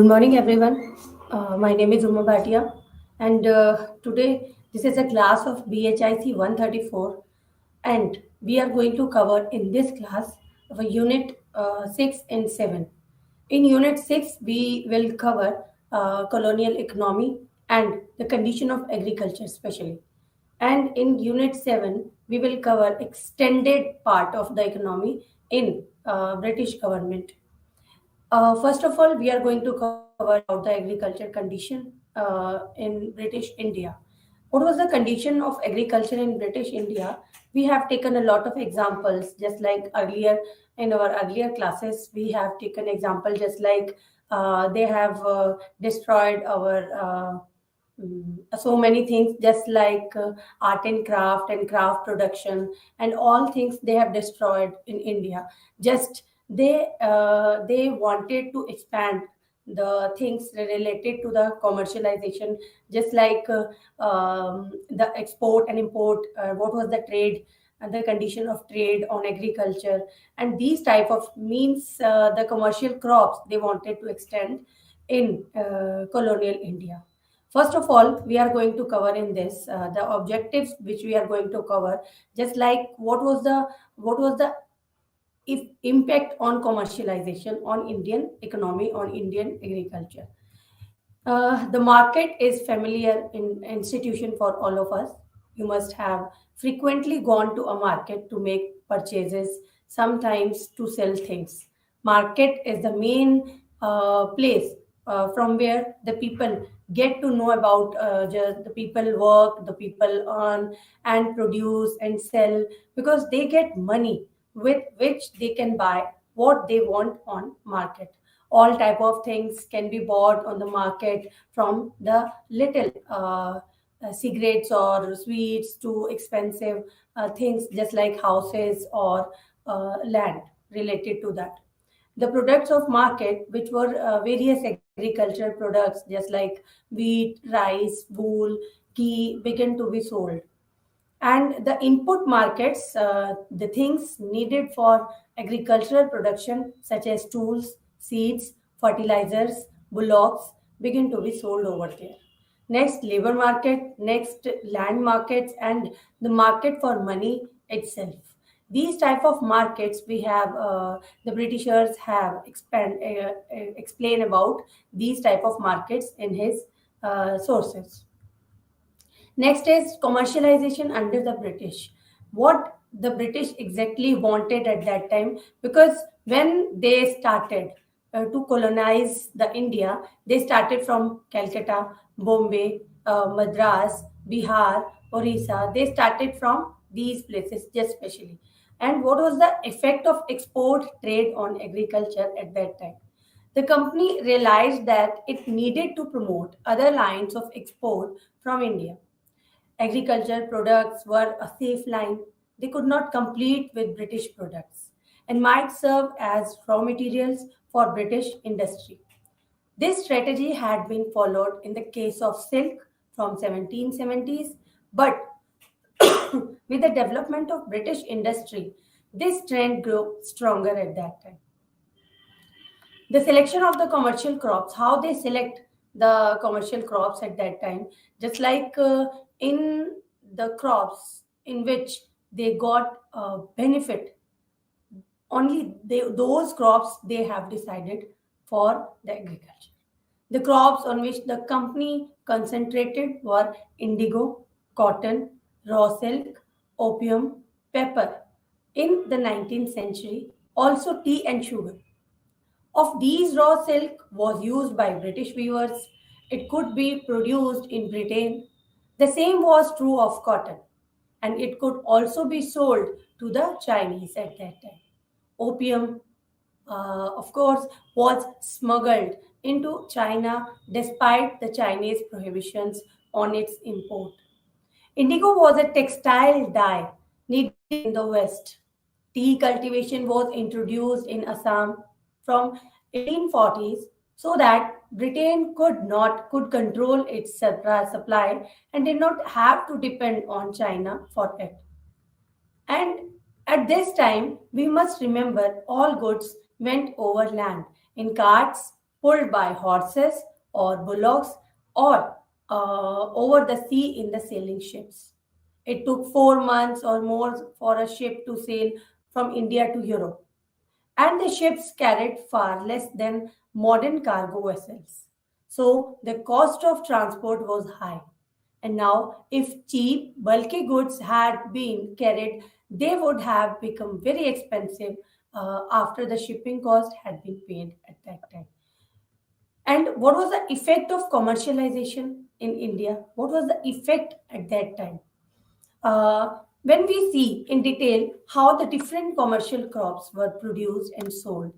Good morning, everyone. My name is Bhatia, and today this is a class of BHIC 134, and we are going to cover in this class our unit 6 and 7. In unit 6, we will cover colonial economy and the condition of agriculture, especially. And in unit 7, we will cover extended part of the economy in British government. First of all, we are going to cover about the agriculture condition in British India. What was the condition of agriculture in British India? We have taken a lot of examples, just like earlier in our earlier classes. We have taken example just like they have destroyed our so many things, just like art and craft production, and all things they have destroyed in India. Just they wanted to expand the things related to the commercialization, just like the export and import, what was the trade and the condition of trade on agriculture, and these type of means the commercial crops they wanted to extend in colonial India. First of all, we are going to cover in this the objectives which we are going to cover, just like what was the if impact on commercialization on Indian economy, on Indian agriculture. The market is familiar in institution for all of us. You must have frequently gone to a market to make purchases, sometimes to sell things. Market is the main place from where the people get to know about just the people work, the people earn and produce and sell, because they get money with which they can buy what they want on market. All type of things can be bought on the market, from the little cigarettes or sweets to expensive things, just like houses or land related to that. The products of market, which were various agricultural products, just like wheat, rice, wool, ghee, began to be sold. And the input markets, the things needed for agricultural production, such as tools, seeds, fertilizers, bullocks, begin to be sold over there. Next, labor market, next, land markets, and the market for money itself. These type of markets we have, the Britishers have explain about these type of markets in his sources. Next is commercialization under the British. What the British exactly wanted at that time, because when they started to colonize the India, they started from Calcutta, Bombay, Madras, Bihar, Orissa. They started from these places, just specially. And what was the effect of export trade on agriculture at that time? The company realized that it needed to promote other lines of export from India. Agriculture products were a safe line. They could not compete with British products and might serve as raw materials for British industry. This strategy had been followed in the case of silk from 1770s, but with the development of British industry, this trend grew stronger at that time. The selection of the commercial crops, how they select the commercial crops at that time, just like in the crops in which they got benefit, only those crops they have decided for the agriculture. The crops on which the company concentrated were indigo, cotton, raw silk, opium, pepper. In the 19th century, also tea and sugar. Of these, raw silk was used by British weavers. It could be produced in Britain. The same was true of cotton, and it could also be sold to the Chinese at that time. Opium, of course, was smuggled into China despite the Chinese prohibitions on its import. Indigo was a textile dye needed in the West. Tea cultivation was introduced in Assam from 1840s, so that Britain could control its supply and did not have to depend on China for it. And at this time, we must remember all goods went over land in carts, pulled by horses or bullocks or over the sea in the sailing ships. It took 4 months or more for a ship to sail from India to Europe, and the ships carried far less than modern cargo vessels. So the cost of transport was high. And now, if cheap, bulky goods had been carried, they would have become very expensive after the shipping cost had been paid at that time. And what was the effect of commercialization in India? What was the effect at that time? When we see in detail how the different commercial crops were produced and sold,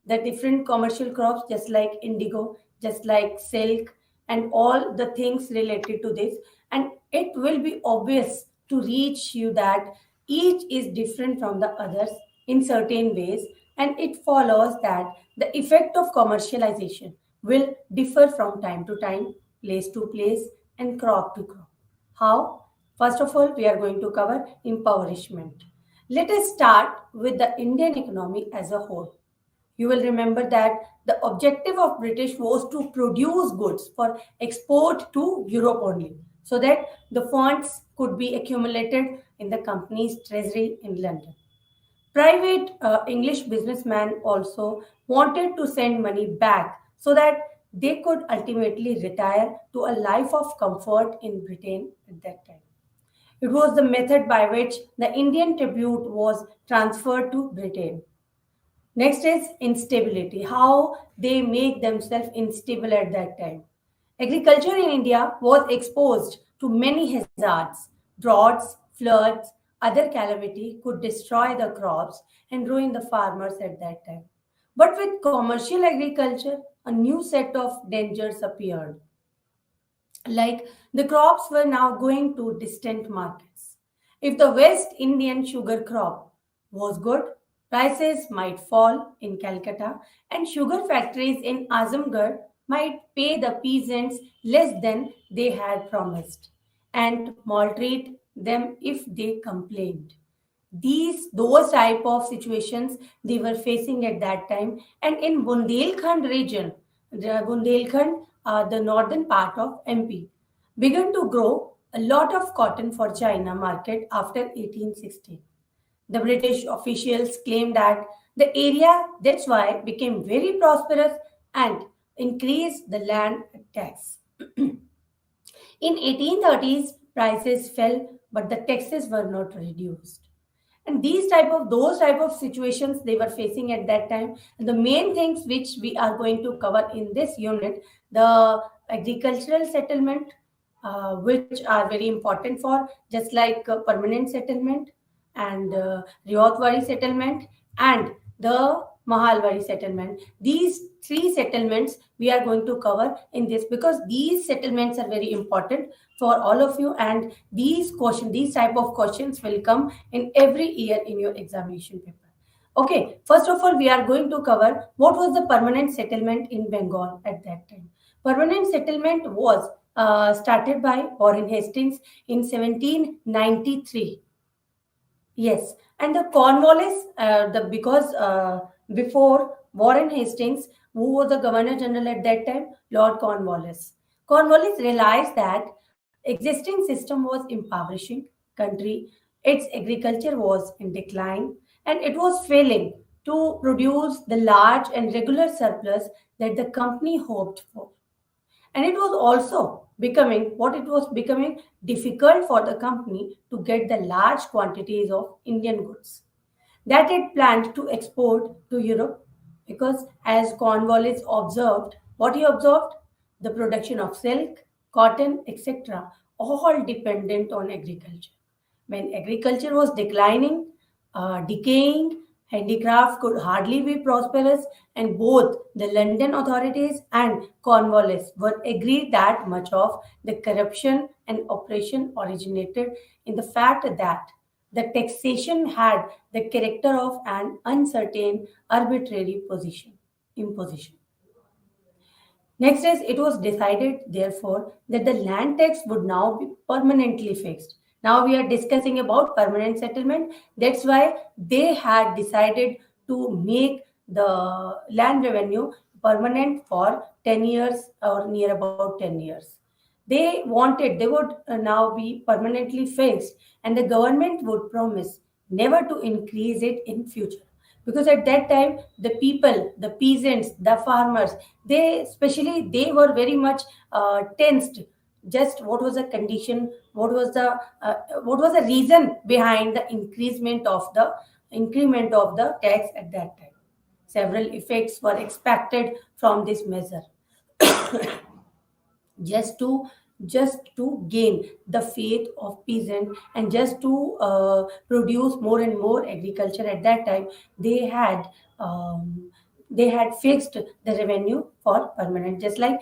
the different commercial crops, just like indigo, just like silk, and all the things related to this, and it will be obvious to reach you that each is different from the others in certain ways, and it follows that the effect of commercialization will differ from time to time, place to place, and crop to crop. How? First of all, we are going to cover impoverishment. Let us start with the Indian economy as a whole. You will remember that the objective of British was to produce goods for export to Europe only, so that the funds could be accumulated in the company's treasury in London. Private English businessmen also wanted to send money back so that they could ultimately retire to a life of comfort in Britain at that time. It was the method by which the Indian tribute was transferred to Britain. Next is instability, how they make themselves unstable at that time. Agriculture in India was exposed to many hazards. Droughts, floods, other calamity could destroy the crops and ruin the farmers at that time. But with commercial agriculture, a new set of dangers appeared, like the crops were now going to distant markets. If the West Indian sugar crop was good, prices might fall in Calcutta, and sugar factories in Azamgarh might pay the peasants less than they had promised and maltreat them if they complained. Those type of situations they were facing at that time. And in Bundelkhand region, the Bundelkhand, the northern part of MP, began to grow a lot of cotton for China market after 1860. The British officials claimed that the area, that's why, became very prosperous and increased the land tax. In 1830s, prices fell, but the taxes were not reduced. And those type of situations they were facing at that time. And the main things which we are going to cover in this unit, the agricultural settlement, which are very important for, just like permanent settlement and Riyadwari settlement and the Mahalwari settlement. These three settlements we are going to cover in this, because these settlements are very important for all of you, and these type of questions will come in every year in your examination paper. Okay, first of all, we are going to cover what was the permanent settlement in Bengal at that time. Permanent settlement was started by Warren Hastings in 1793. Yes, and the Cornwallis, the because before Warren Hastings, who was the Governor General at that time, Lord Cornwallis. Cornwallis realized that existing system was impoverishing country, its agriculture was in decline, and it was failing to produce the large and regular surplus that the company hoped for. And it was also becoming difficult for the company to get the large quantities of Indian goods that it planned to export to Europe, because as Cornwallis observed, what he observed, the production of silk, cotton, etc., all dependent on agriculture. When agriculture was decaying, handicraft could hardly be prosperous, and both the London authorities and Cornwallis were agreed that much of the corruption and oppression originated in the fact that the taxation had the character of an uncertain, arbitrary imposition. Next is it was decided, therefore, that the land tax would now be permanently fixed. Now we are discussing about permanent settlement. That's why they had decided to make the land revenue permanent for 10 years or near about 10 years. They would now be permanently fixed, and the government would promise never to increase it in future. Because at that time, the people, the peasants, the farmers, they were very much tensed. Just what was the condition? What was the reason behind the increment of the tax at that time? Several effects were expected from this measure, just to gain the faith of peasant, and just to produce more and more agriculture. At that time, they had um, they had fixed the revenue for permanent, just like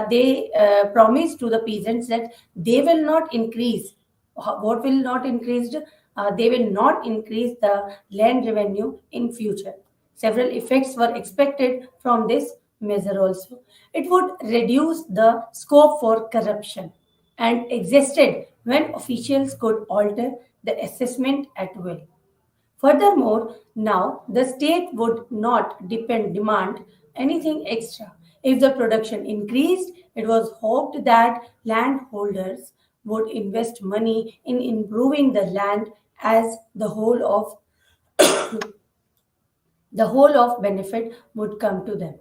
they promised to the peasants that they will not increase. What will not increase? They will not increase the land revenue in future. Several effects were expected from this measure also. It would reduce the scope for corruption and existed when officials could alter the assessment at will. Furthermore, now the state would not demand anything extra. If the production increased, it was hoped that landholders would invest money in improving the land, as the whole of benefit would come to them.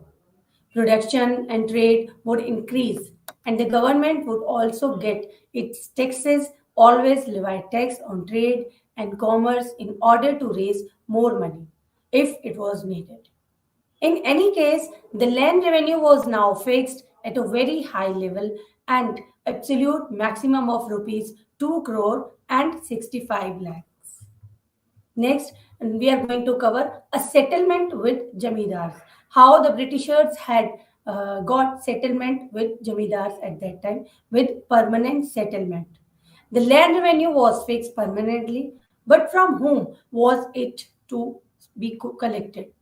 Production and trade would increase, and the government would also get its taxes, always levy tax on trade and commerce in order to raise more money if it was needed. In any case, the land revenue was now fixed at a very high level, and absolute maximum of rupees 2 crore and 65 lakhs. Next, we are going to cover a settlement with Jamidars. How the Britishers had got settlement with Jamidars at that time, with permanent settlement. The land revenue was fixed permanently, but from whom was it to be collected?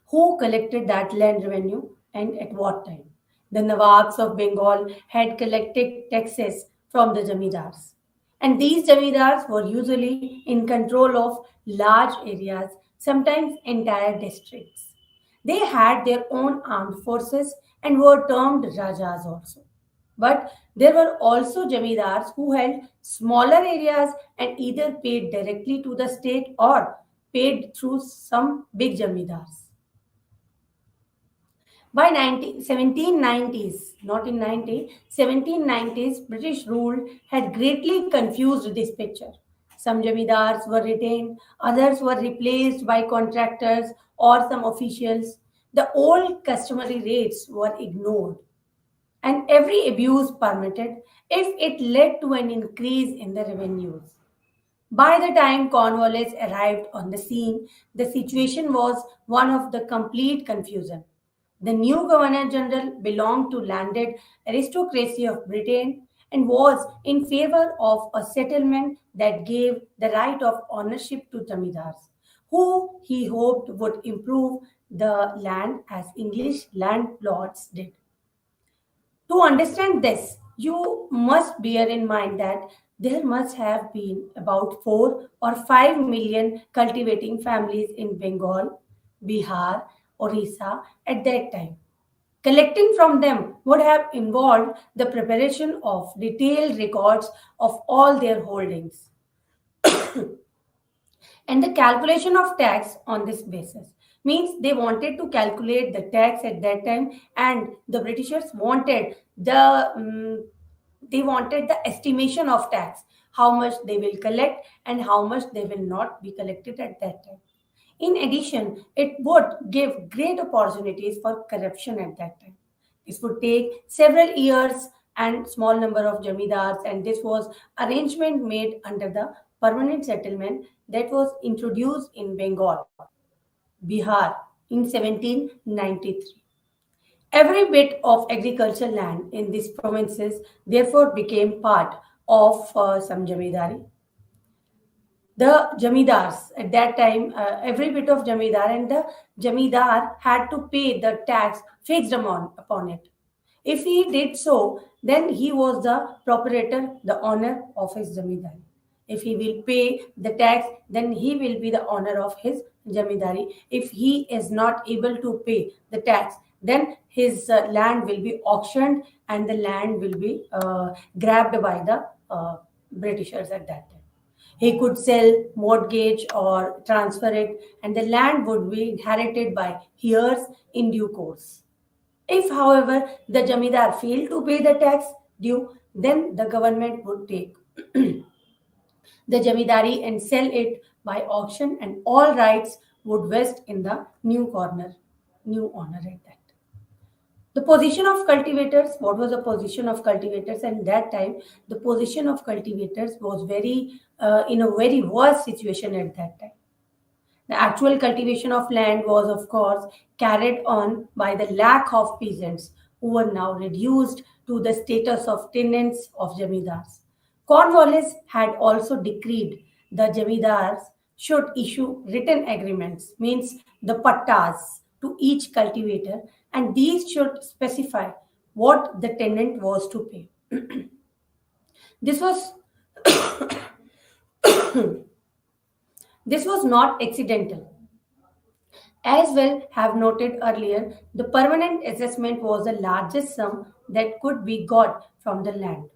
Who collected that land revenue and at what time? The Nawabs of Bengal had collected taxes from the Jamidars. And these Jamidars were usually in control of large areas, sometimes entire districts. They had their own armed forces and were termed Rajas also. But there were also Jamidars who held smaller areas and either paid directly to the state or paid through some big Jamidars. By 1790s, not in 1790s, British rule had greatly confused this picture. Some jamidars were retained, others were replaced by contractors or some officials. The old customary rates were ignored, and every abuse permitted if it led to an increase in the revenues. By the time Cornwallis arrived on the scene, the situation was one of the complete confusion. The new Governor General belonged to landed aristocracy of Britain and was in favor of a settlement that gave the right of ownership to Jamidars, who he hoped would improve the land as English landlords did. To understand this, you must bear in mind that there must have been about 4 or 5 million cultivating families in Bengal, Bihar, Orissa at that time. Collecting from them would have involved the preparation of detailed records of all their holdings and the calculation of tax on this basis. Means they wanted to calculate the tax at that time, and the Britishers wanted the estimation of tax, how much they will collect and how much they will not be collected at that time. In addition, it would give great opportunities for corruption at that time. This would take several years and small number of jamidars, and this was arrangement made under the permanent settlement that was introduced in Bengal, Bihar in 1793. Every bit of agricultural land in these provinces therefore became part of some jamidari. The jamidars at that time, every bit of jamidar, and the jamidar had to pay the tax fixed amount upon it. If he did so, then he was the proprietor, the owner of his jamidar. If he will pay the tax, then he will be the owner of his jamidari. If he is not able to pay the tax, then his land will be auctioned and the land will be grabbed by the Britishers at that time. He could sell, mortgage, or transfer it, and the land would be inherited by heirs in due course. If, however, the Jamidar failed to pay the tax due, then the government would take the Jamidari and sell it by auction, and all rights would vest in the new owner at that. The position of cultivators, what was the position of cultivators? And that time, the position of cultivators was in a very worse situation at that time. The actual cultivation of land was, of course, carried on by the lack of peasants who were now reduced to the status of tenants of jamidars. Cornwallis had also decreed the jamidars should issue written agreements, means the pattas, to each cultivator, and these should specify what the tenant was to pay. This was this was not accidental. As well have noted earlier, the permanent assessment was the largest sum that could be got from the land.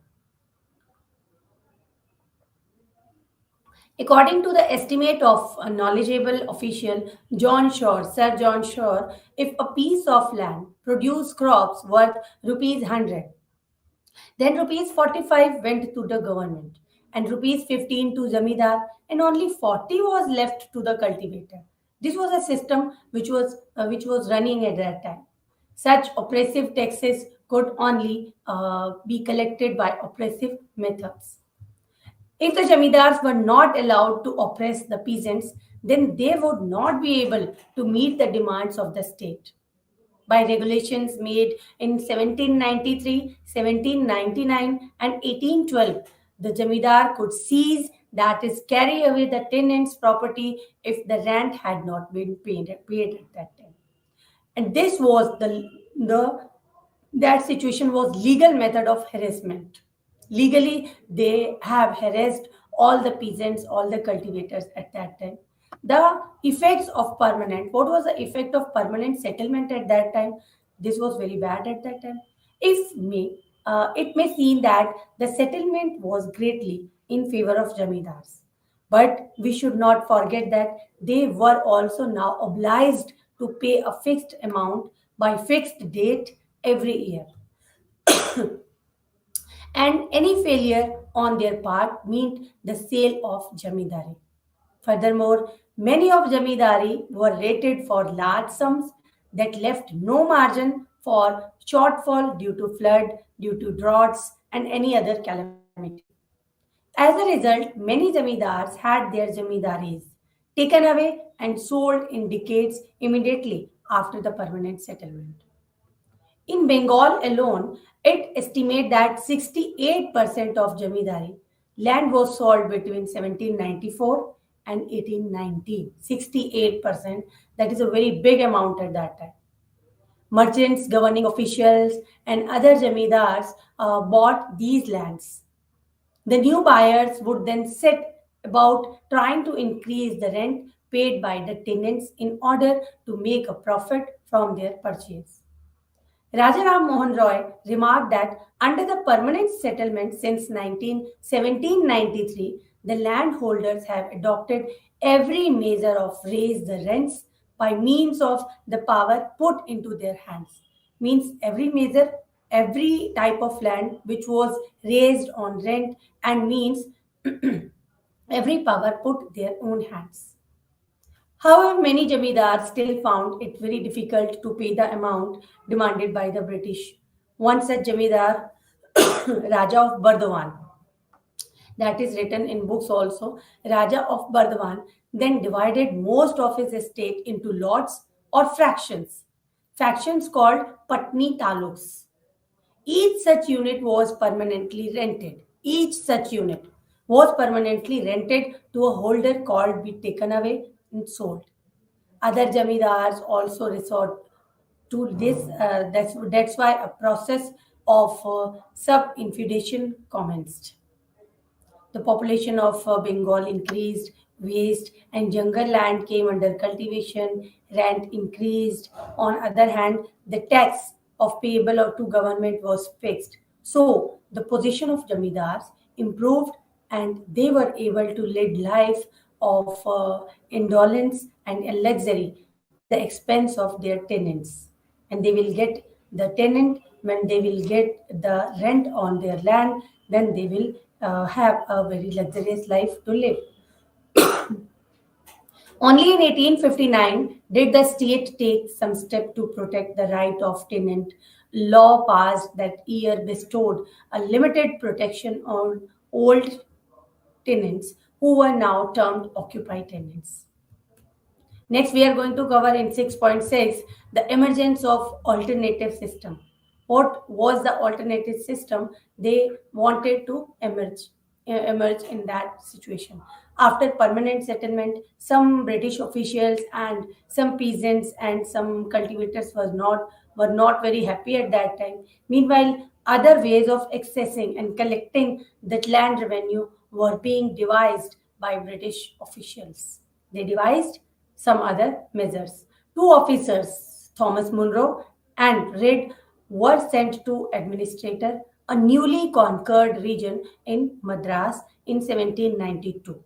According to the estimate of a knowledgeable official, Sir John Shore, if a piece of land produced crops worth rupees 100, then rupees 45 went to the government and rupees 15 to Zamidar, and only 40 was left to the cultivator. This was a system which was running at that time. Such oppressive taxes could only be collected by oppressive methods. If the jamidars were not allowed to oppress the peasants, then they would not be able to meet the demands of the state. By regulations made in 1793, 1799, and 1812, the jamidar could seize, that is, carry away the tenant's property if the rent had not been paid at that time. And this was the that situation was legal method of harassment. Legally, they have harassed all the peasants, all the cultivators at that time. The effects of permanent, what was the effect of permanent settlement at that time? This was very bad at that time. It may seem that the settlement was greatly in favor of jamidars. But we should not forget that they were also now obliged to pay a fixed amount by fixed date every year, and any failure on their part meant the sale of jamidari. Furthermore, many of jamidari were rated for large sums that left no margin for shortfall due to flood, due to droughts, and any other calamity. As a result, many jamidars had their jamidaris taken away and sold in decades immediately after the permanent settlement. In Bengal alone, it estimates that 68% of Jamidari land was sold between 1794 and 1819. 68%, that is a very big amount at that time. Merchants, governing officials, and other Jamidars bought these lands. The new buyers would then set about trying to increase the rent paid by the tenants in order to make a profit from their purchase. Rajaram Mohan Roy remarked that under the permanent settlement since 1793, the landholders have adopted every measure of raise the rents by means of the power put into their hands. Means every measure, every type of land which was raised on rent, and means every power put their own hands. However, many jamidars still found it very difficult to pay the amount demanded by the British. One such jamidar, Raja of Bardhawan, that is written in books also, Raja of Bardhawan then divided most of his estate into lots or fractions, factions called Patni Taluks. Each such unit was permanently rented. Each such unit was permanently rented to a holder called be taken away and sold. Other jamidars also resort to this. That's why a process of sub-infeudation commenced. The population of Bengal increased, waste, and younger land came under cultivation, rent increased. On other hand, the tax of payable or to government was fixed. So the position of jamidars improved and they were able to lead life of indolence and luxury at the expense of their tenants. And they will get the tenant when they will get the rent on their land, then they will have a very luxurious life to live. Only in 1859 did the state take some step to protect the right of tenant. Law passed that year bestowed a limited protection on old tenants who were now termed occupied tenants. Next, we are going to cover in 6.6 the emergence of alternative system. What was the alternative system they wanted to emerge in that situation? After permanent settlement, some British officials and some peasants and some cultivators were not very happy at that time. Meanwhile, other ways of accessing and collecting that land revenue were being devised by British officials. They devised some other measures. Two officers, Thomas Munro and Reid, were sent to administer a newly conquered region in Madras in 1792.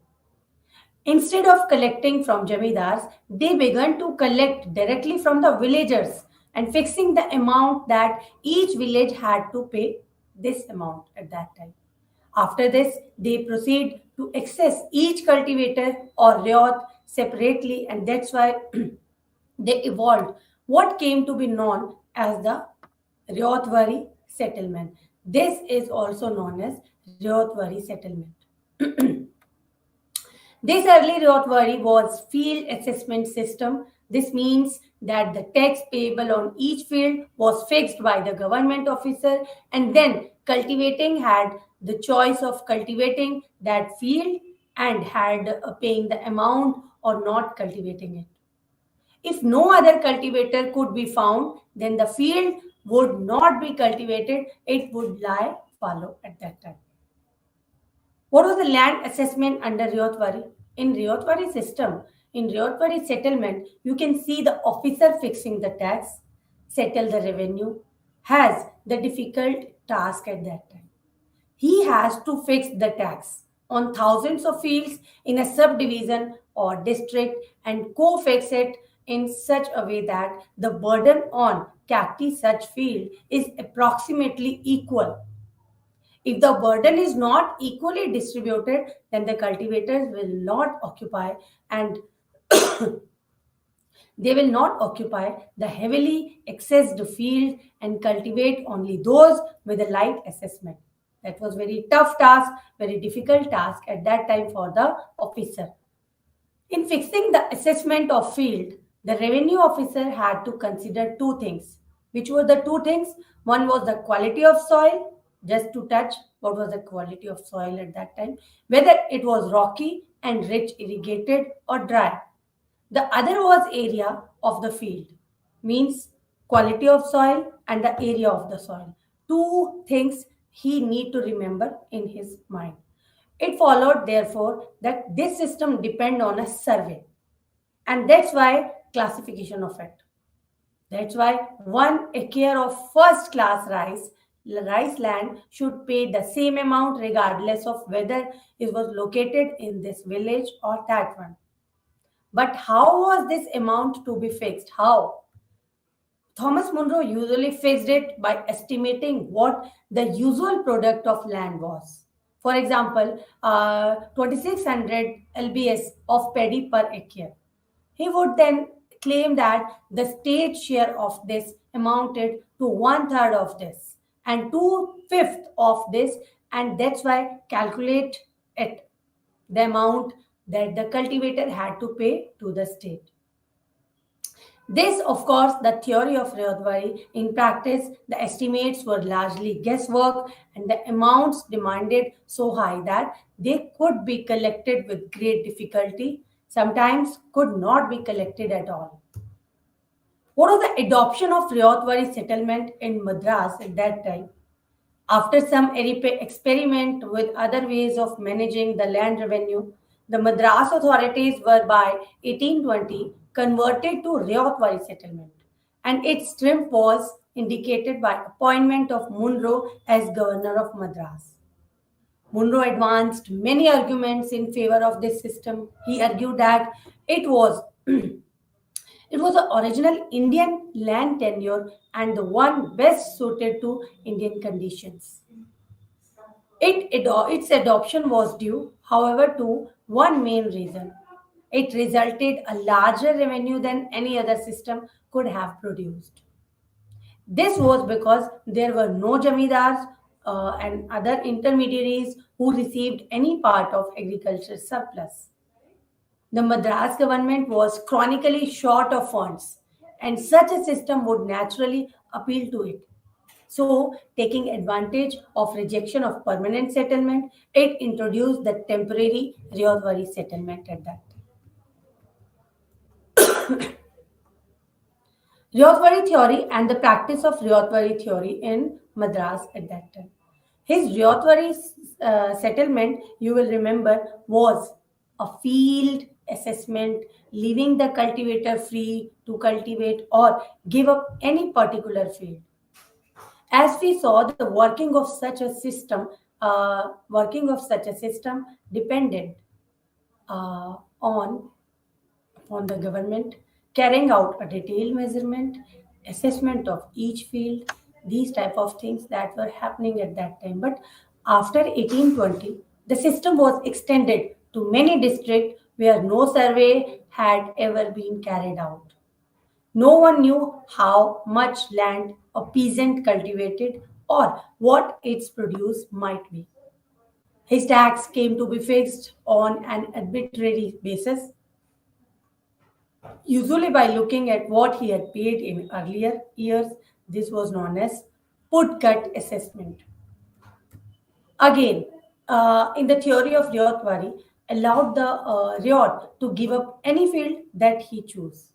Instead of collecting from jamidars, they began to collect directly from the villagers and fixing the amount that each village had to pay this amount at that time. After this, they proceed to access each cultivator or ryot separately, and that's why they evolved what came to be known as the Ryotwari settlement. This is also known as Ryotwari settlement. This early Ryotwari was field assessment system. This means that the tax payable on each field was fixed by the government officer, and then cultivating had the choice of cultivating that field and had paying the amount or not cultivating it. If no other cultivator could be found, then the field would not be cultivated, it would lie fallow at that time. What was the land assessment under Ryotwari? In Ryotwari system, in Ryotwari settlement, you can see the officer fixing the tax, settle the revenue, has the difficult task at that time. He has to fix the tax on thousands of fields in a subdivision or district and co-fix it in such a way that the burden on captive such field is approximately equal. If the burden is not equally distributed, then the cultivators will not occupy and they will not occupy the heavily accessed field and cultivate only those with a light assessment. That was very tough task, very difficult task at that time for the officer. In fixing the assessment of field, the revenue officer had to consider two things. Which were the two things? One was the quality of soil, just to touch what was the quality of soil at that time, whether it was rocky and rich irrigated or dry. The other was area of the field, means quality of soil and the area of the soil. Two things he need to remember in his mind. It followed, therefore, that this system depend on a survey, and that's why classification of it. That's why 1 acre of first class rice land should pay the same amount regardless of whether it was located in this village or that one. But how was this amount to be fixed? How? Thomas Munro usually fixed it by estimating what the usual product of land was. For example, 2600 lbs of paddy per acre. He would then claim that the state share of this amounted to one third of this and two-fifths of this, and that's why calculate it the amount that the cultivator had to pay to the state. This, of course, the theory of Ryotwari. In practice, the estimates were largely guesswork and the amounts demanded so high that they could be collected with great difficulty, sometimes could not be collected at all. What was the adoption of Ryotwari settlement in Madras at that time? After some experiment with other ways of managing the land revenue, The Madras authorities were by 1820 converted to Ryotwari settlement, and its strength was indicated by appointment of Munro as governor of Madras. Munro advanced many arguments in favor of this system. He argued that it was it was the original Indian land tenure and the one best suited to Indian conditions. Its adoption was due, however, to one main reason. It resulted a larger revenue than any other system could have produced. This was because there were no jamidars and other intermediaries who received any part of agriculture surplus. The Madras government was chronically short of funds, and such a system would naturally appeal to it. So, taking advantage of rejection of permanent settlement, it introduced the temporary Ryotwari settlement at that time. Ryotwari theory and the practice of Ryotwari theory in Madras at that time. His Ryotwari settlement, you will remember, was a field assessment, leaving the cultivator free to cultivate or give up any particular field. As we saw, the working of such a system depended uh, on on the government carrying out a detailed measurement, assessment of each field, these type of things that were happening at that time. But after 1820, the system was extended to many districts where no survey had ever been carried out. No one knew how much land a peasant cultivated or what its produce might be. His tax came to be fixed on an arbitrary basis, usually by looking at what he had paid in earlier years. This was known as put-cut assessment. Again, in the theory of Ryotwari, allowed the Ryot to give up any field that he chose.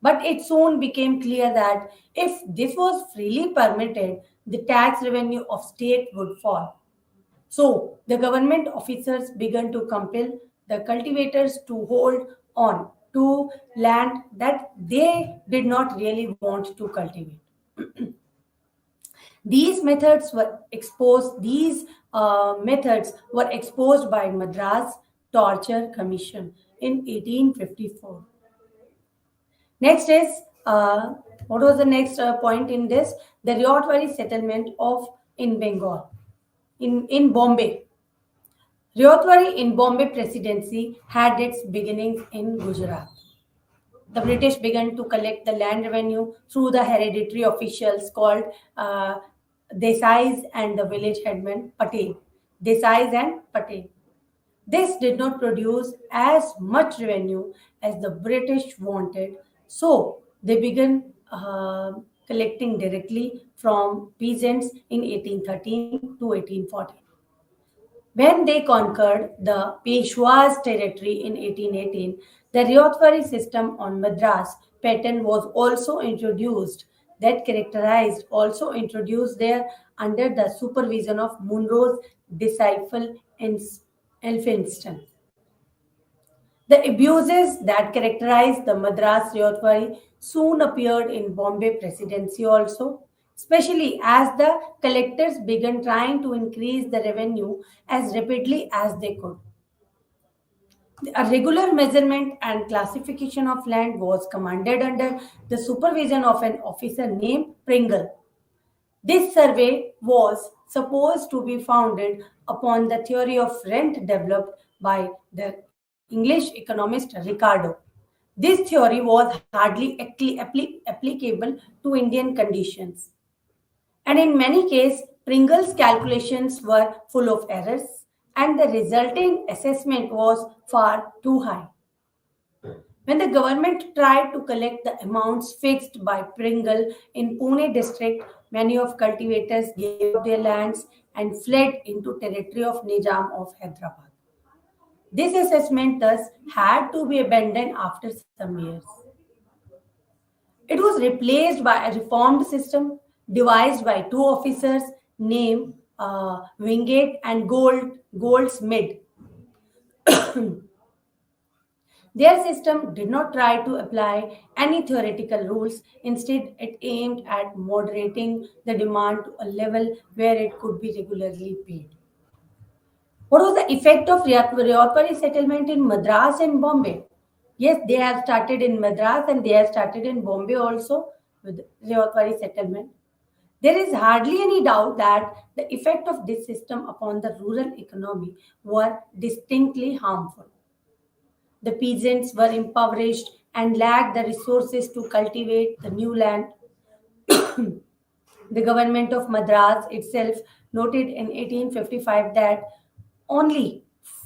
But it soon became clear that if this was freely permitted, the tax revenue of state would fall. So the government officers began to compel the cultivators to hold on to land that they did not really want to cultivate. These methods were exposed by Madras Torture Commission in 1854. Next is what was the next point in this? The Ryotwari settlement of in Bengal, in Bombay. Ryotwari in Bombay Presidency had its beginnings in Gujarat. The British began to collect the land revenue through the hereditary officials called Desais and the village headman Patel. Desais and Patel. This did not produce as much revenue as the British wanted, so they began collecting directly from peasants in 1813 to 1814. When they conquered the Peshwa's territory in 1818, the Ryotwari system on Madras pattern was also introduced there under the supervision of Munro's disciple Elphinstone. The abuses that characterized the Madras Ryotwari soon appeared in Bombay Presidency also, especially as the collectors began trying to increase the revenue as rapidly as they could. A regular measurement and classification of land was commanded under the supervision of an officer named Pringle. This survey was supposed to be founded upon the theory of rent developed by the English economist Ricardo. This theory was hardly applicable to Indian conditions, and in many cases, Pringle's calculations were full of errors, and the resulting assessment was far too high. When the government tried to collect the amounts fixed by Pringle in Pune district, many of cultivators gave up their lands and fled into territory of Nizam of Hyderabad. This assessment thus had to be abandoned after some years. It was replaced by a reformed system devised by two officers named Wingate and Goldsmith. Their system did not try to apply any theoretical rules. Instead, it aimed at moderating the demand to a level where it could be regularly paid. What was the effect of Ryotwari settlement in Madras and Bombay? Yes, they have started in Madras and they have started in Bombay also with Ryotwari settlement. There is hardly any doubt that the effect of this system upon the rural economy were distinctly harmful. The peasants were impoverished and lacked the resources to cultivate the new land. The government of Madras itself noted in 1855 that only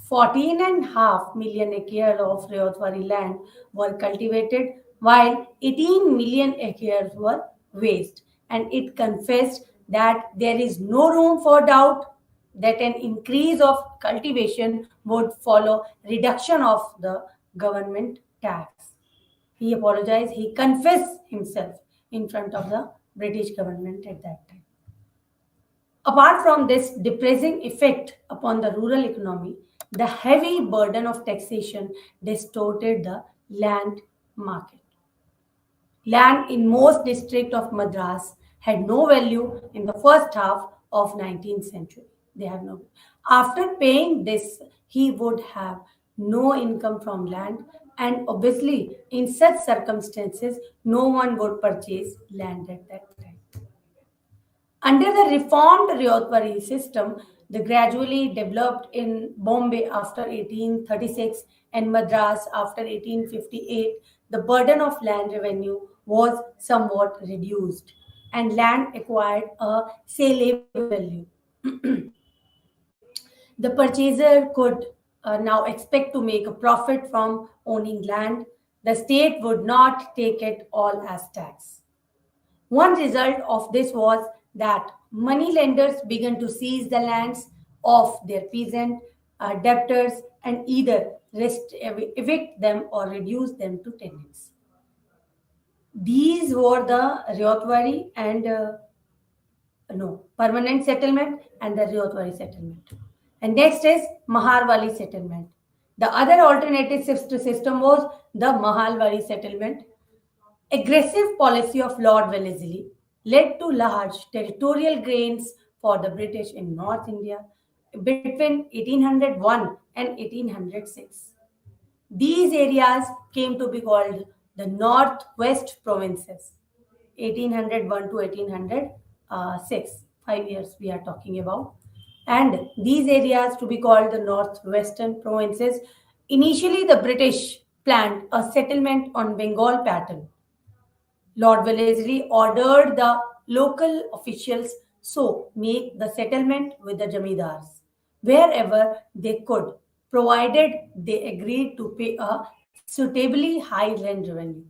14.5 million acres of Ryotwari land were cultivated, while 18 million acres were waste. And it confessed that there is no room for doubt that an increase of cultivation would follow reduction of the government tax. He apologized, he confessed himself in front of the British government at that time. Apart from this depressing effect upon the rural economy, the heavy burden of taxation distorted the land market. Land in most districts of Madras had no value in the first half of 19th century. They have no. After paying this, he would have no income from land, and obviously, in such circumstances, no one would purchase land at that time. Under the reformed Ryotwari system, the gradually developed in Bombay after 1836 and Madras after 1858, the burden of land revenue was somewhat reduced and land acquired a saleable value. The purchaser could now expect to make a profit from owning land. The state would not take it all as tax. One result of this was that money lenders began to seize the lands of their peasant debtors and either evict them or reduce them to tenants. These were the Ryotwari and no permanent settlement and the Ryotwari settlement. And next is Maharwali settlement. The other alternative system was the Mahalwari settlement. Aggressive policy of Lord Wellesley led to large territorial gains for the British in North India between 1801 and 1806. These areas came to be called the Northwest Provinces, 1801 to 1806, 5 years we are talking about. And these areas to be called the Northwestern Provinces. Initially, the British planned a settlement on Bengal pattern. Lord Wellesley ordered the local officials so make the settlement with the jamidars wherever they could, provided they agreed to pay a suitably high land revenue.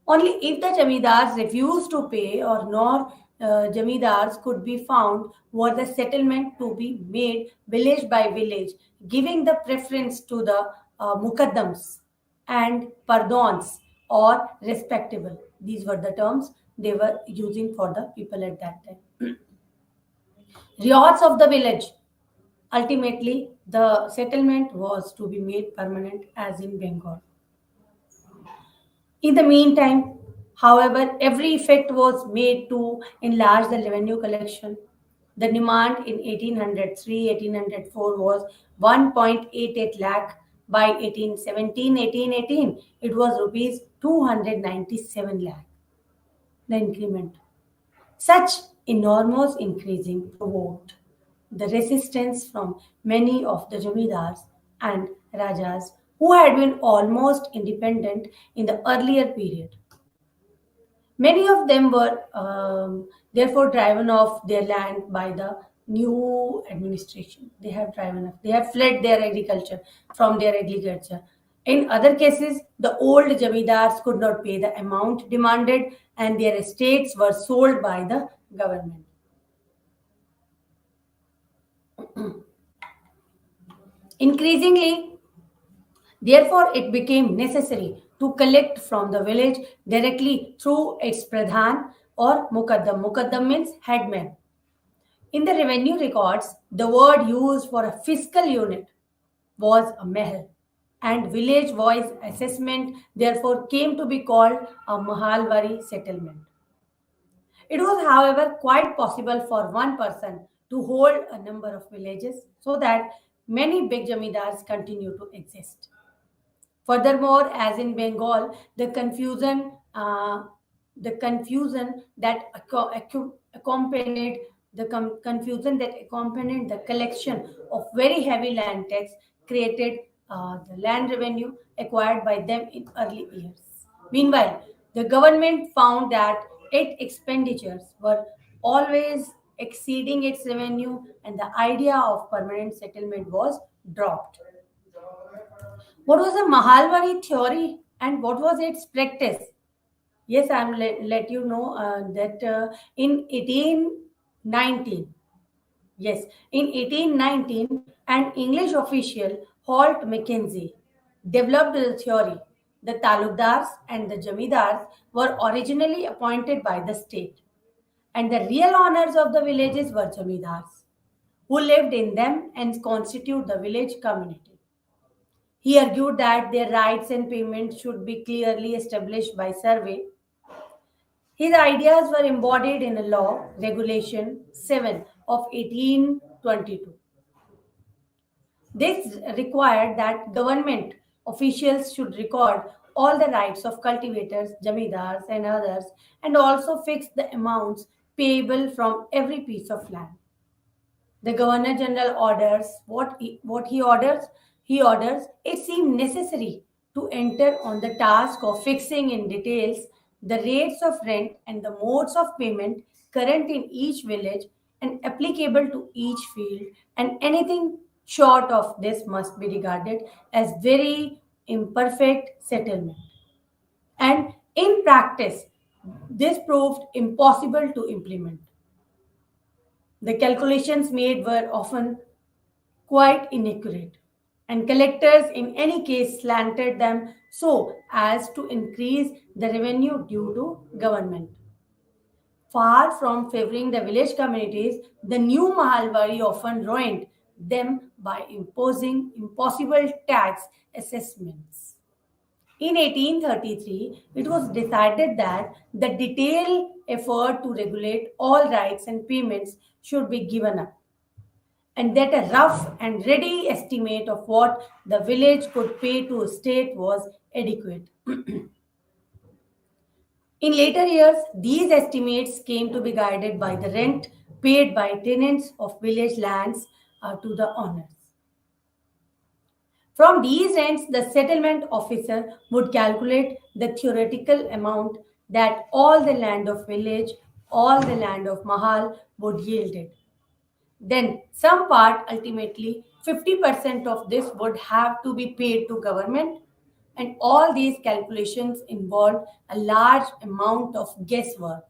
Only if the jamidars refused to pay or nor jamidars could be found were the settlement to be made village by village, giving the preference to the mukaddams and pardons or respectable. These were the terms they were using for the people at that time. Riots of the village. Ultimately, the settlement was to be made permanent as in Bengal. In the meantime, however, every effort was made to enlarge the revenue collection. The demand in 1803 1804 was 1.88 lakh. By 1817 1818, it was rupees 297 lakh. The increment. Such enormous increasing provoked the resistance from many of the Jamidars and Rajas who had been almost independent in the earlier period. Many of them were therefore driven off their land by the new administration. They have driven off, they have fled their agriculture from their agriculture. In other cases, the old jamidars could not pay the amount demanded and their estates were sold by the government. Increasingly, therefore, it became necessary to collect from the village directly through its pradhan or mukaddam. Mukaddam means headman. In the revenue records, the word used for a fiscal unit was a mahal. and village voice assessment therefore came to be called a Mahalwari settlement. It was, however, quite possible for one person to hold a number of villages so that many big jamidars continue to exist. Furthermore, as in Bengal, the confusion that accompanied confusion that accompanied the collection of very heavy land tax created the land revenue acquired by them in early years. Meanwhile, the government found that its expenditures were always exceeding its revenue, and the idea of permanent settlement was dropped. What was the Mahalwari theory and what was its practice? Yes, I'm let you know that in 1819, yes, in 1819, an English official, Holt Mackenzie, developed the theory. The talukdars and the jamidars were originally appointed by the state, and the real owners of the villages were jamidars, who lived in them and constitute the village community. He argued that their rights and payments should be clearly established by survey. His ideas were embodied in a law, Regulation 7 of 1822. This required that government officials should record all the rights of cultivators, jamidars, and others, and also fix the amounts payable from every piece of land. The Governor General orders what he orders. It seemed necessary to enter on the task of fixing in details the rates of rent and the modes of payment current in each village and applicable to each field, and anything short of this must be regarded as very imperfect settlement. And in practice, this proved impossible to implement. The calculations made were often quite inaccurate, and collectors, in any case, slanted them so as to increase the revenue due to government. Far from favoring the village communities, the new Mahalwari often ruined them by imposing impossible tax assessments. In 1833, it was decided that the detailed effort to regulate all rights and payments should be given up, and that a rough and ready estimate of what the village could pay to a state was adequate. In later years, these estimates came to be guided by the rent paid by tenants of village lands to the owners. From these rents, the settlement officer would calculate the theoretical amount that all the land of village, all the land of Mahal would yield it. Then some part, ultimately 50% of this would have to be paid to government, and all these calculations involved a large amount of guesswork.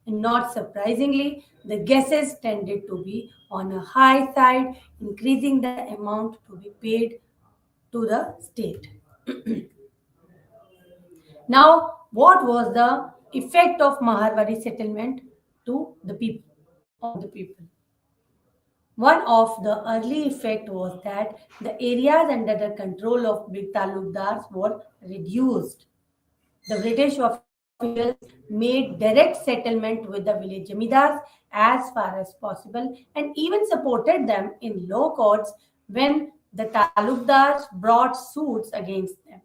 And not surprisingly, the guesses tended to be on a high side, increasing the amount to be paid to the state. Now, what was the effect of Maharwari settlement to the people, on the people? One of the early effect was that the areas under the control of big talukdars were reduced. The British officials made direct settlement with the village jamidars as far as possible, and even supported them in law courts when the talukdars brought suits against them.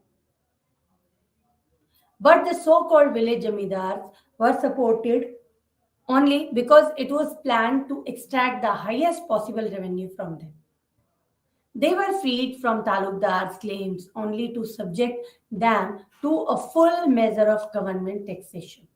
But the so-called village jamidars were supported only because it was planned to extract the highest possible revenue from them. They were freed from Talukdar's claims only to subject them to a full measure of government taxation.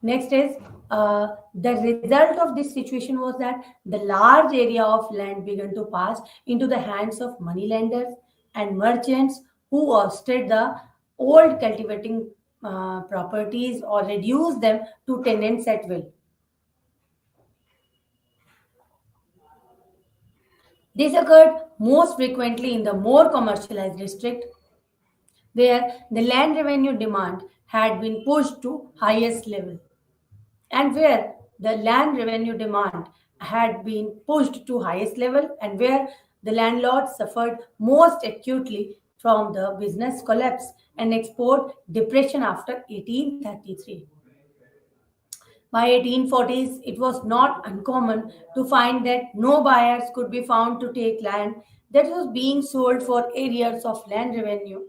Next is the result of this situation was that the large area of land began to pass into the hands of moneylenders and merchants who ousted the old cultivating properties or reduced them to tenants at will. This occurred most frequently in the more commercialized district where the land revenue demand had been pushed to highest level, and where the land revenue demand had been pushed to highest level and where The landlords suffered most acutely from the business collapse and export depression after 1833. By 1840s, it was not uncommon to find that no buyers could be found to take land that was being sold for arrears of land revenue.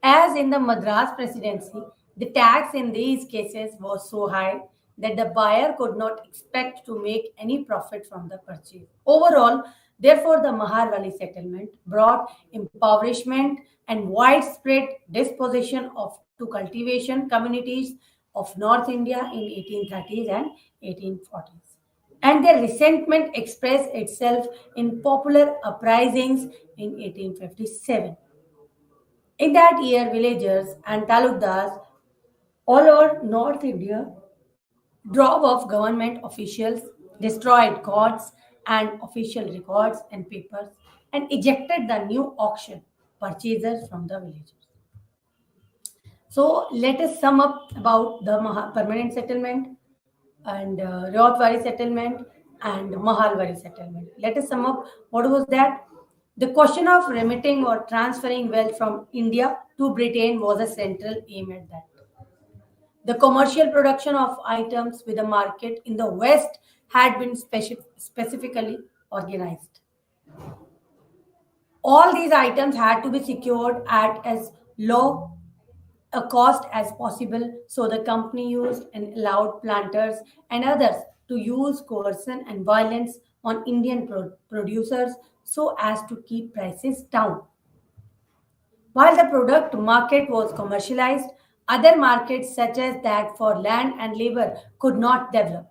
As in the Madras presidency, the tax in these cases was so high that the buyer could not expect to make any profit from the purchase. Overall, therefore, the Maharwali settlement brought impoverishment and widespread dispossession of to cultivation communities of North India in 1830s and 1840s. And their resentment expressed itself in popular uprisings in 1857. In that year, villagers and talukdars all over North India drove off government officials, destroyed courts and official records and papers, and ejected the new auction purchasers from the villages. So let us sum up about the permanent settlement and Ryotwari settlement and Mahalwari settlement. Let us sum up what was that. The question of remitting or transferring wealth from India to Britain was a central aim at that. The commercial production of items with a market in the West had been specifically organized. All these items had to be secured at as low a cost as possible, so the company used and allowed planters and others to use coercion and violence on Indian producers so as to keep prices down. While the product market was commercialized, other markets such as that for land and labor could not develop.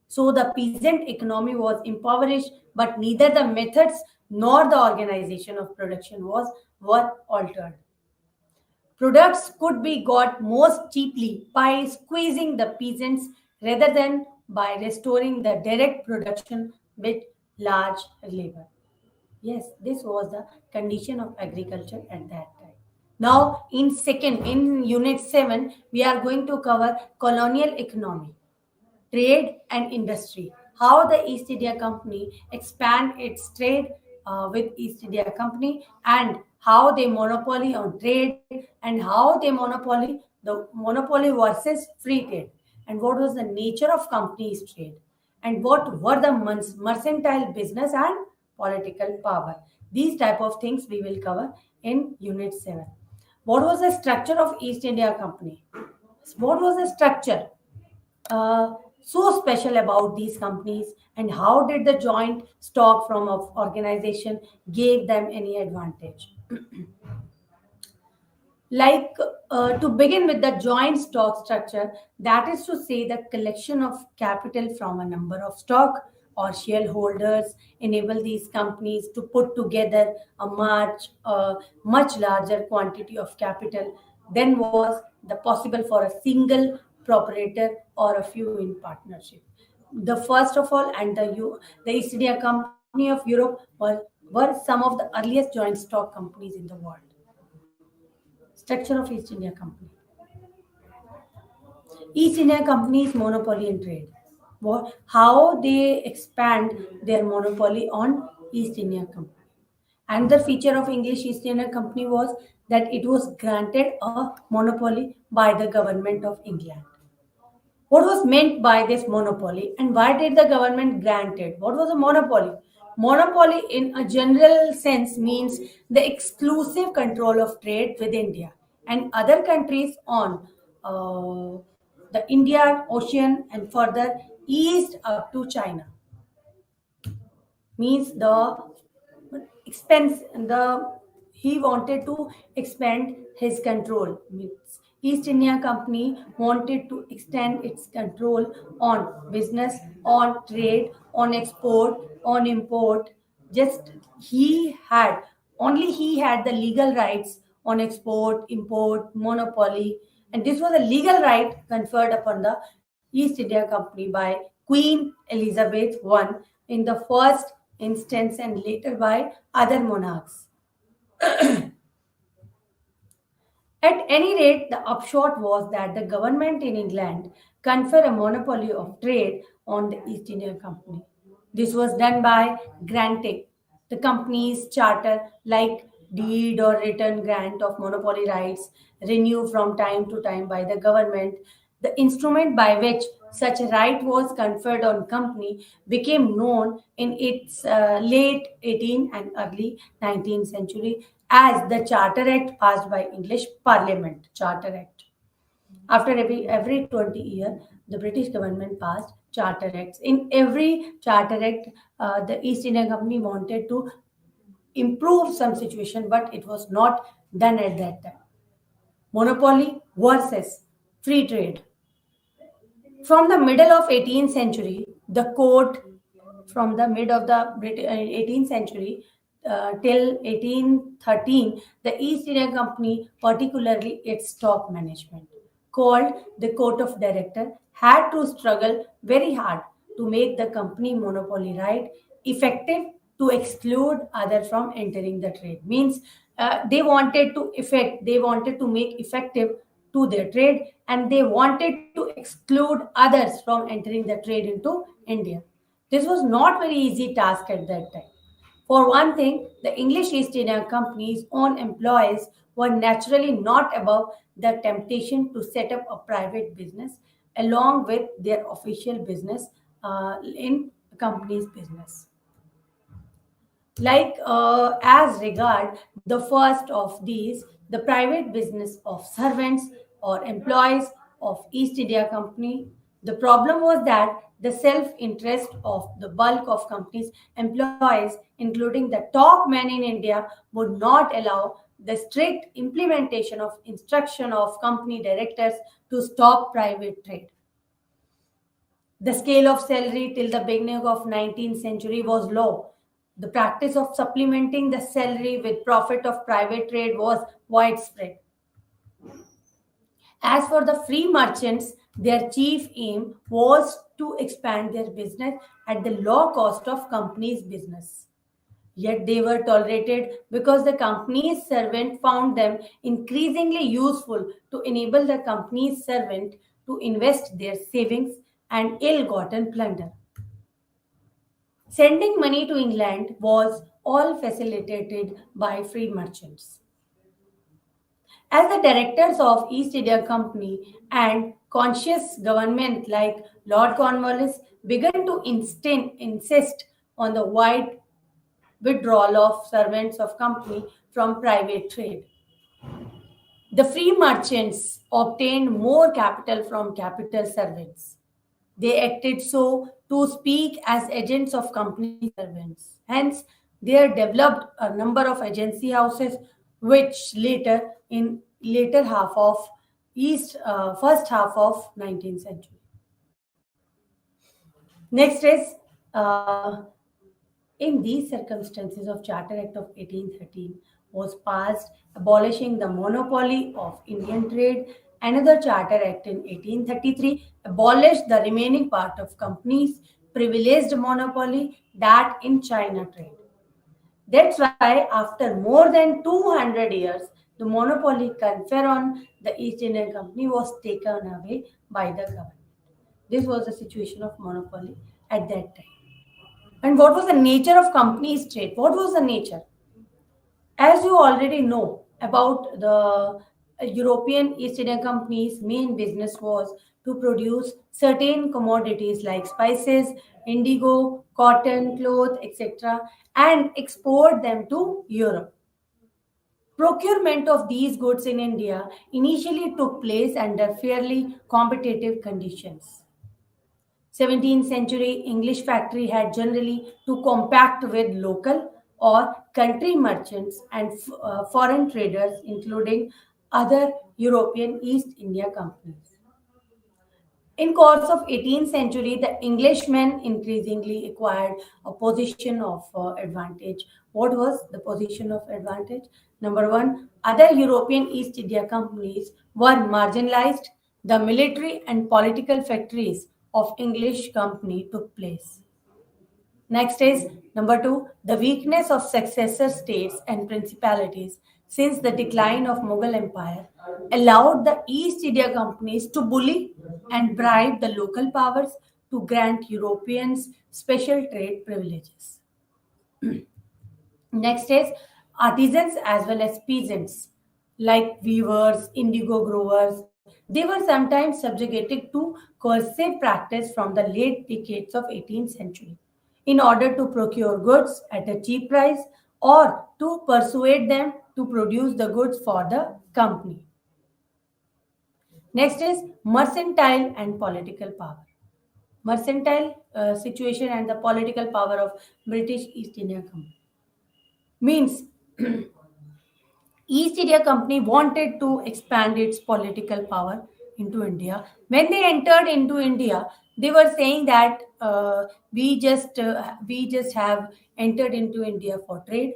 So the peasant economy was impoverished, but neither the methods nor the organization of production were altered. Products could be got most cheaply by squeezing the peasants rather than by restoring the direct production with large labor. Yes, this was the condition of agriculture at that time. Now, in unit 7, we are going to cover colonial economy, trade and industry. How the East India Company expand its trade with East India Company, and how they monopoly on trade, and how they monopoly versus free trade, and what was the nature of companies trade, and what were the mercantile business and political power. These type of things we will cover in unit 7. What was the structure of East India Company? What was the structure so special about these companies, and how did the joint stock from of organization gave them any advantage? Like to begin with the joint stock structure, that is to say the collection of capital from a number of stock or shareholders enable these companies to put together a much larger quantity of capital than was the possible for a single proprietor or a few in partnership. The first of all, and the East India Company of Europe were some of the earliest joint stock companies in the world. Structure of East India Company. East India Company's monopoly in trade. How they expand their monopoly on East India Company. Another feature of English East India Company was that it was granted a monopoly by the government of England. What was meant by this monopoly, and why did the government grant it? What was a monopoly? Monopoly, in a general sense, means the exclusive control of trade with India and other countries on the Indian Ocean and further east up to China. Means the expense the he wanted to expand his control. Means East India Company wanted to extend its control on business, on trade, on export, on import. Just he had he had the legal rights on export, import, monopoly, and this was a legal right conferred upon the East India Company by Queen Elizabeth I in the first instance and later by other monarchs. At any rate, the upshot was that the government in England conferred a monopoly of trade on the East India Company. This was done by granting. The company's charter, like deed or written grant of monopoly rights, renewed from time to time by the government. The instrument by which such a right was conferred on company became known in its late 18th and early 19th century as the Charter Act passed by English Parliament. Charter Act. After every 20 years, the British government passed charter acts. In every charter act, the East India Company wanted to improve some situation, but it was not done at that time. Monopoly versus free trade. From the middle of 18th century, the court from the mid of the 18th century till 1813, the East India Company, particularly its top management, called the Court of Director, had to struggle very hard to make the company monopoly right effective to exclude others from entering the trade. Means they wanted to make effective to their trade, and they wanted to exclude others from entering the trade into India. This was not very easy task at that time. For one thing, the English East India Company's own employees were naturally not above the temptation to set up a private business along with their official business in company's business. As regard the first of these, the private business of servants or employees of East India Company, the problem was that the self-interest of the bulk of companies employees, including the top men in India, would not allow the strict implementation of instruction of company directors to stop private trade. The scale of salary till the beginning of 19th century was low. The practice of supplementing the salary with profit of private trade was widespread. As for the free merchants, their chief aim was to expand their business at the low cost of company's business. Yet they were tolerated because the company's servant found them increasingly useful to enable the company's servant to invest their savings and ill gotten plunder. Sending money to England was all facilitated by free merchants. As the directors of East India Company and conscious government like Lord Cornwallis began to insist on the wide withdrawal of servants of company from private trade. The free merchants obtained more capital from capital servants. They acted so to speak as agents of company servants. Hence, there developed a number of agency houses, which later in later half of first half of 19th century. Next is in these circumstances of Charter Act of 1813 was passed abolishing the monopoly of Indian trade. Another Charter Act in 1833 abolished the remaining part of companies' privileged monopoly that in China trade. That's why after more than 200 years, the monopoly conferred on the East Indian Company was taken away by the government. This was the situation of monopoly at that time. And what was the nature of companies' trade? What was the nature? As you already know about the European East India Company's main business was to produce certain commodities like spices, indigo, cotton, cloth, etc., and export them to Europe. Procurement of these goods in India initially took place under fairly competitive conditions. 17th century English factory had generally to compact with local or country merchants and foreign traders, including other European East India companies. In course of 18th century, the Englishmen increasingly acquired a position of advantage. What was the position of advantage? Number one, other European East India companies were marginalized. The military and political factories of English company took place. Next is number two, the weakness of successor states and principalities since the decline of Mughal Empire allowed the East India companies to bully and bribe the local powers to grant Europeans special trade privileges. Next is artisans as well as peasants, like weavers, indigo growers. They were sometimes subjugated to coercive practice from the late decades of 18th century in order to procure goods at a cheap price or to persuade them to produce the goods for the company. Next is mercantile and political power. Mercantile situation and the political power of British East India Company means East India Company wanted to expand its political power into India. When they entered into India, they were saying that we just have entered into India for trade,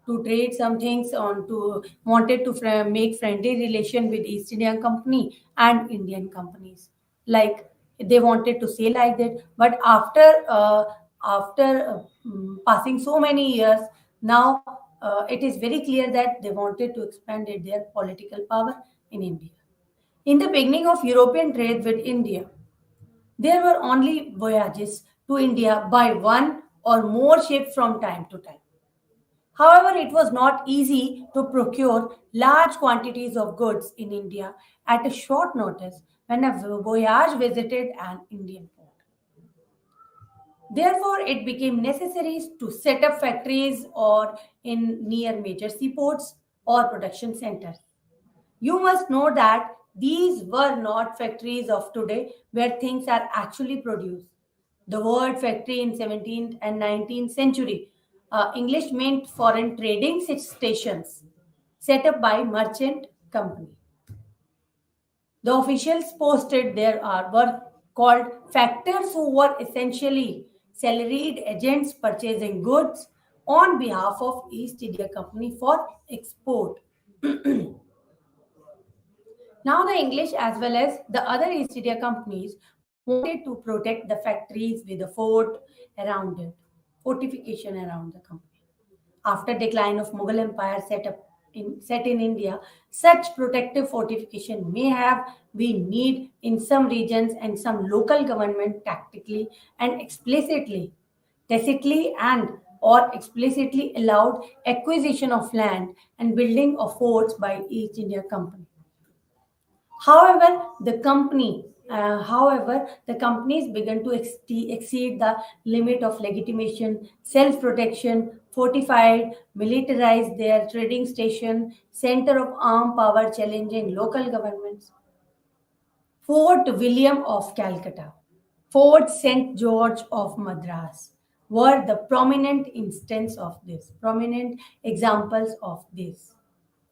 to trade some things on, to wanted to make friendly relation with East Indian Company and Indian companies. Like they wanted to say like that, but after passing so many years, now it is very clear that they wanted to expand their political power in India. In the beginning of European trade with India, there were only voyages to India by one or more ships from time to time. However, it was not easy to procure large quantities of goods in India at a short notice when a voyage visited an Indian port. Therefore, it became necessary to set up factories or in near major seaports or production centers. You must know that these were not factories of today where things are actually produced. The word factory in 17th and 19th century English meant foreign trading stations set up by merchant company. The officials posted there were called factors who were essentially salaried agents purchasing goods on behalf of East India Company for export. Now, the English as well as the other East India companies wanted to protect the factories with a fortification around the company. After decline of Mughal Empire set in India, such protective fortification may have been need in some regions and some local government tactically and tacitly and or explicitly allowed acquisition of land and building of forts by East India Company. However, the companies began to exceed the limit of legitimation, self-protection, fortified, militarized their trading station, center of armed power challenging local governments. Fort William of Calcutta, Fort St. George of Madras were the prominent examples of this.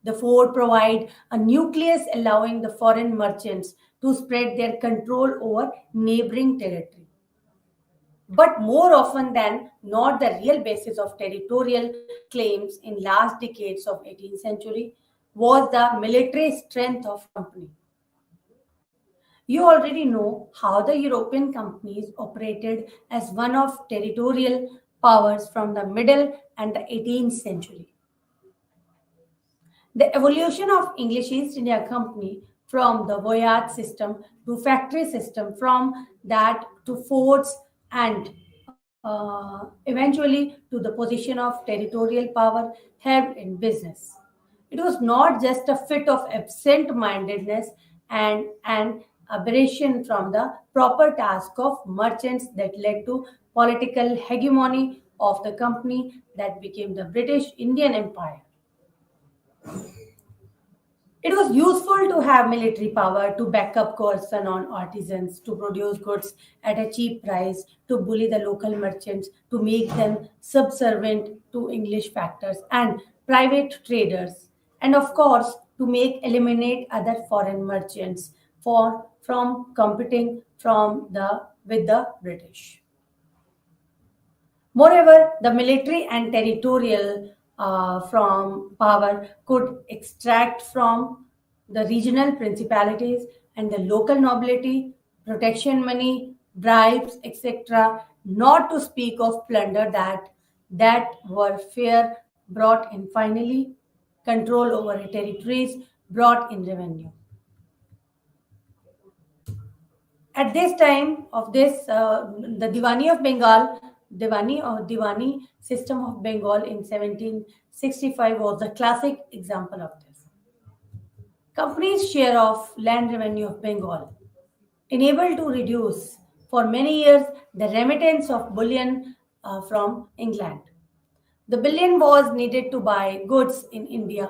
The fort provide a nucleus allowing the foreign merchants to spread their control over neighboring territory. But more often than not, the real basis of territorial claims in last decades of 18th century was the military strength of company. You already know how the European companies operated as one of territorial powers from the middle and the 18th century. The evolution of English East India Company from the voyage system to factory system, from that to forts and eventually to the position of territorial power helped in business. It was not just a fit of absent-mindedness and an aberration from the proper task of merchants that led to political hegemony of the company that became the British Indian Empire. It was useful to have military power to back up coercion on artisans, to produce goods at a cheap price, to bully the local merchants, to make them subservient to English factors and private traders, and of course, to make eliminate other foreign merchants from competing with the British. Moreover, the military and territorial from power could extract from the regional principalities and the local nobility, protection money, bribes, etc. Not to speak of plunder that were fair brought in finally control over territories brought in revenue. At this time of this, the Diwani of Bengal Diwani system of Bengal in 1765 was the classic example of this. Companies' share of land revenue of Bengal enabled to reduce for many years the remittance of bullion from England. The bullion was needed to buy goods in India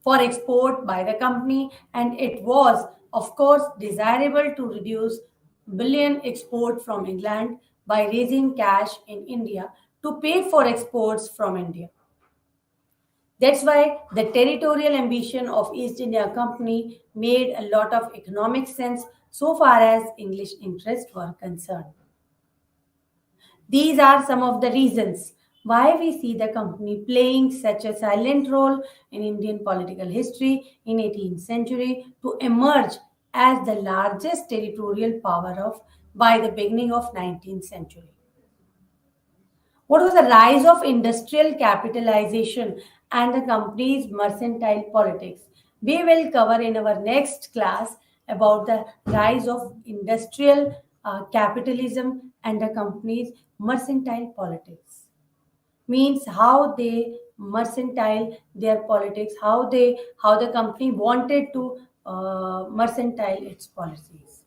for export by the company, and it was, of course, desirable to reduce bullion export from England by raising cash in India to pay for exports from India. That's why the territorial ambition of East India Company made a lot of economic sense so far as English interests were concerned. These are some of the reasons why we see the company playing such a silent role in Indian political history in 18th century to emerge as the largest territorial power of by the beginning of 19th century. What was the rise of industrial capitalization and the company's mercantile politics? We will cover in our next class about the rise of industrial capitalism and the company's mercantile politics. Means how they mercantile their politics, how the company wanted to mercantile its policies,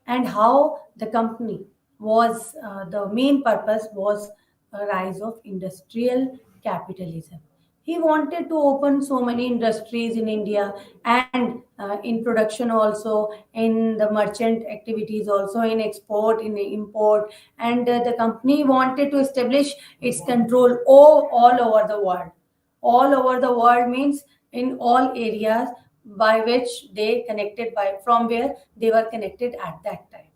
and how the company was the main purpose was a rise of industrial capitalism. He wanted to open so many industries in India, and in production also, in the merchant activities also, in export, in import, and the company wanted to establish its control all over the world. All over the world means in all areas by which they connected, by from where they were connected at that time,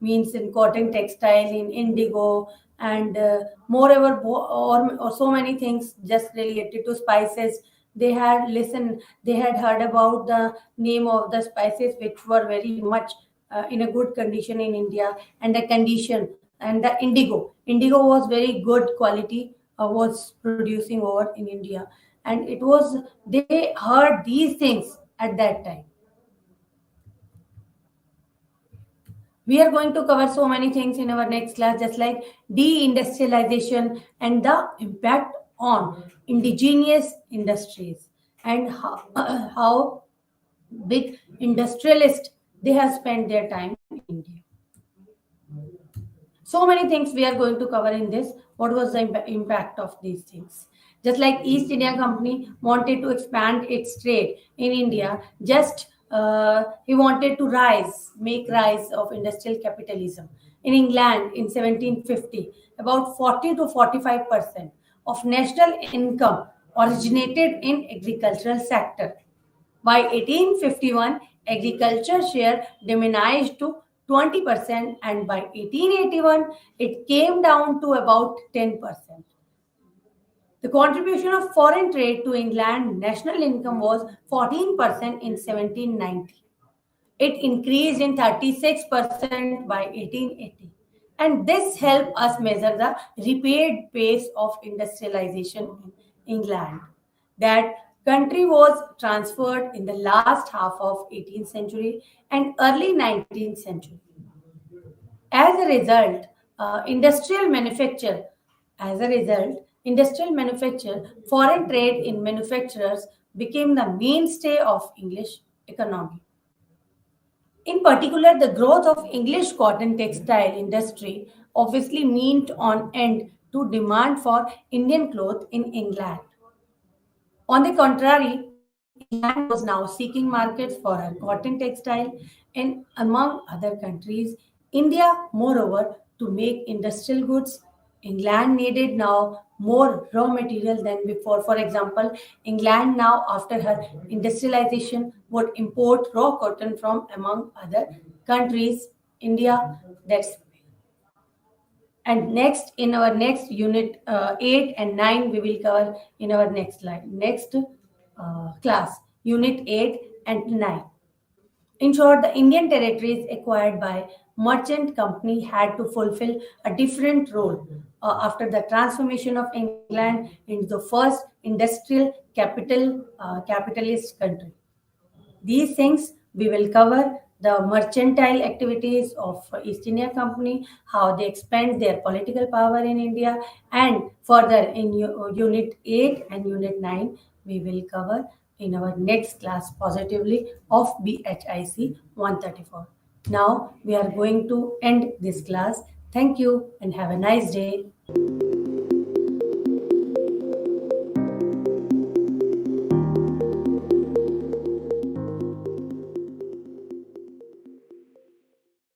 means in cotton textile, in indigo, and moreover or so many things just related to spices. They had heard about the name of the spices which were very much in a good condition in India, and the condition, and the indigo was very good quality, was producing over in India, and it was, they heard these things at that time. We are going to cover so many things in our next class, just like deindustrialization and the impact on indigenous industries, and how, how big industrialists they have spent their time in India. So many things we are going to cover in this. What was the impact of these things? Just like East India Company wanted to expand its trade in India, just he wanted to make rise of industrial capitalism in England in 1750. About 40 to 45% of national income originated in agricultural sector. By 1851, agriculture share diminished to 20%, and by 1881, it came down to about 10%. The contribution of foreign trade to England national income was 14% in 1790. It increased in 36% by 1880. And this helped us measure the rapid pace of industrialization in England. That country was transferred in the last half of 18th century and early 19th century. As a result, industrial manufacture, industrial manufacture, foreign trade in manufacturers became the mainstay of English economy. In particular, the growth of English cotton textile industry obviously meant on end to demand for Indian cloth in England. On the contrary, England was now seeking markets for her cotton textile, and among other countries, India, moreover, to make industrial goods, England needed now more raw material than before. For example, England now, after her industrialization, would import raw cotton from among other countries. India, that's, and next in our next unit 8 and 9 we will cover in our next class, unit 8 and 9. In short, the Indian territories acquired by merchant company had to fulfill a different role after the transformation of England into the first industrial capitalist country. These things we will cover the mercantile activities of East India Company, how they expand their political power in India, and further in Unit 8 and Unit 9, we will cover in our next class positively of BHIC 134. Now we are going to end this class. Thank you and have a nice day.